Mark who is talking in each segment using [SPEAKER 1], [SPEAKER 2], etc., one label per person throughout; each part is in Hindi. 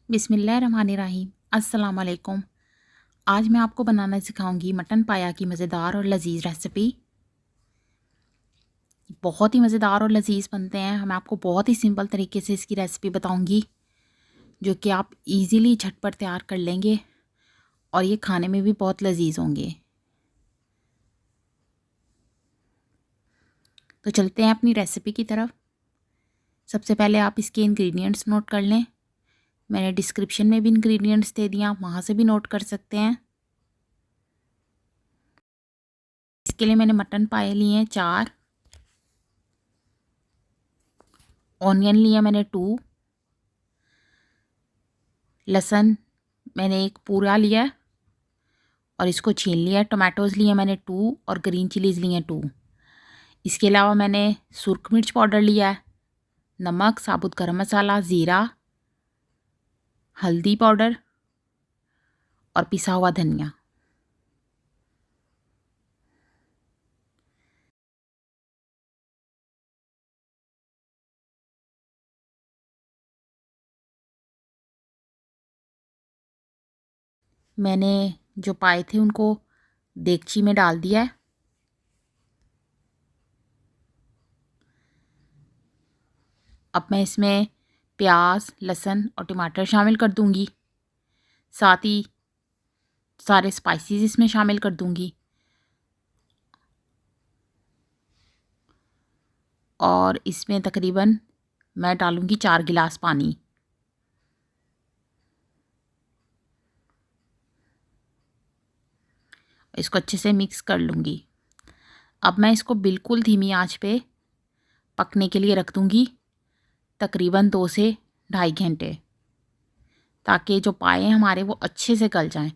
[SPEAKER 1] बिस्मिल्लाहिर्रहमानिर्रहीम। अस्सलाम वालेकुम। आज मैं आपको बनाना सिखाऊंगी मटन पाया की मज़ेदार और लजीज़ रेसिपी। बहुत ही मज़ेदार और लजीज़ बनते हैं। मैं आपको बहुत ही सिंपल तरीके से इसकी रेसिपी बताऊंगी जो कि आप इजीली झटपट तैयार कर लेंगे और ये खाने में भी बहुत लजीज़ होंगे। तो चलते हैं अपनी रेसिपी की तरफ। सबसे पहले आप इसके इंग्रेडिएंट्स नोट कर लें। मैंने डिस्क्रिप्शन में भी इंग्रेडिएंट्स दे दिया, आप वहाँ से भी नोट कर सकते हैं। इसके लिए मैंने मटन पाए लिए हैं 4, ऑनियन लिया मैंने 2, लहसुन मैंने 1 पूरा लिया और इसको छील लिया। टमाटोज़ लिए मैंने 2 और ग्रीन चिलीज़ लिए 2। इसके अलावा मैंने सुरख मिर्च पाउडर लिया है, नमक, साबुत गरम मसाला, ज़ीरा, हल्दी पाउडर और पिसा हुआ धनिया। मैंने जो पाए थे उनको देगची में डाल दिया है। अब मैं इसमें प्याज, लहसुन और टमाटर शामिल कर दूंगी। साथ ही सारे स्पाइसेस इसमें शामिल कर दूंगी और इसमें तकरीबन मैं डालूंगी 4 गिलास पानी। इसको अच्छे से मिक्स कर लूँगी। अब मैं इसको बिल्कुल धीमी आंच पे पकने के लिए रख दूँगी, तकरीबन 2 से ढाई घंटे, ताकि जो पाए हैं हमारे वो अच्छे से गल जाएं।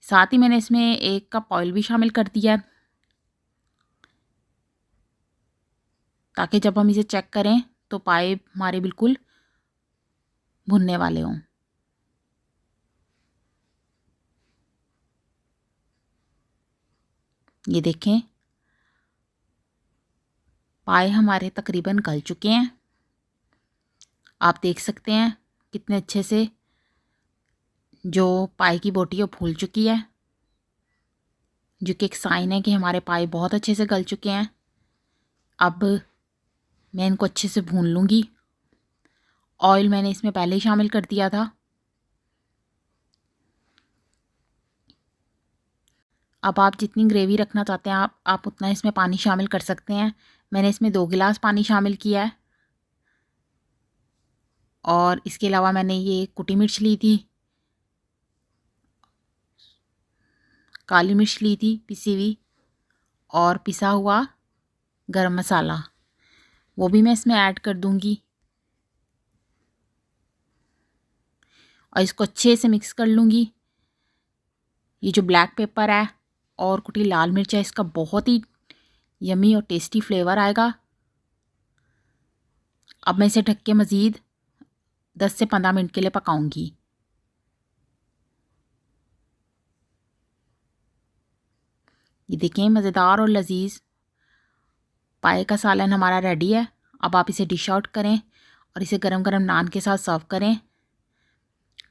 [SPEAKER 1] साथ ही मैंने इसमें 1 कप ऑयल भी शामिल कर दिया है, ताकि जब हम इसे चेक करें तो पाए हमारे बिल्कुल भुनने वाले हों। ये देखें, पाए हमारे तकरीबन गल चुके हैं। आप देख सकते हैं कितने अच्छे से जो पाए की बोटी है फूल चुकी है, जो कि एक साइन है कि हमारे पाए बहुत अच्छे से गल चुके हैं। अब मैं इनको अच्छे से भून लूँगी। ऑयल मैंने इसमें पहले ही शामिल कर दिया था। अब आप जितनी ग्रेवी रखना चाहते हैं आप उतना इसमें पानी शामिल कर सकते हैं। मैंने इसमें 2 गिलास पानी शामिल किया है और इसके अलावा मैंने ये कुटी मिर्च ली थी, काली मिर्च ली थी पिसी हुई और पिसा हुआ गरम मसाला, वो भी मैं इसमें ऐड कर दूंगी और इसको अच्छे से मिक्स कर लूँगी। ये जो ब्लैक पेपर है और कुटी लाल मिर्च है, इसका बहुत ही यमी और टेस्टी फ्लेवर आएगा। अब मैं इसे ढक के मज़ीद 10 से 15 मिनट के लिए पकाऊंगी। ये देखें, मज़ेदार और लजीज पाए का सालन हमारा रेडी है। अब आप इसे डिश आउट करें और इसे गरम गरम नान के साथ सर्व करें।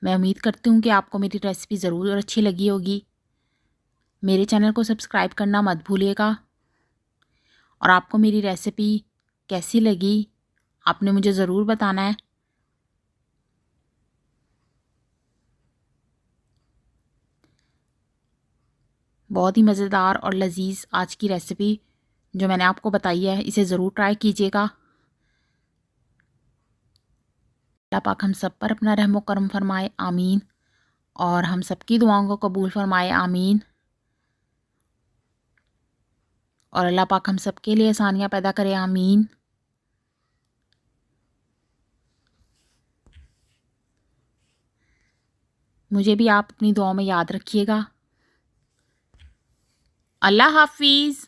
[SPEAKER 1] मैं उम्मीद करती हूँ कि आपको मेरी रेसिपी ज़रूर अच्छी लगी होगी। मेरे चैनल को सब्सक्राइब करना मत भूलिएगा और आपको मेरी रेसिपी कैसी लगी आपने मुझे ज़रूर बताना है। बहुत ही मज़ेदार और लजीज आज की रेसिपी जो मैंने आपको बताई है, इसे ज़रूर ट्राई कीजिएगा। अल्लाह पाक हम सब पर अपना रहमो करम फरमाए, आमीन। और हम सबकी दुआओं को कबूल फरमाए, आमीन। और अल्लाह पाक हम सब के लिए आसानियाँ पैदा करे, आमीन। मुझे भी आप अपनी दुआओं में याद रखिएगा। अल्लाह हाफिज़।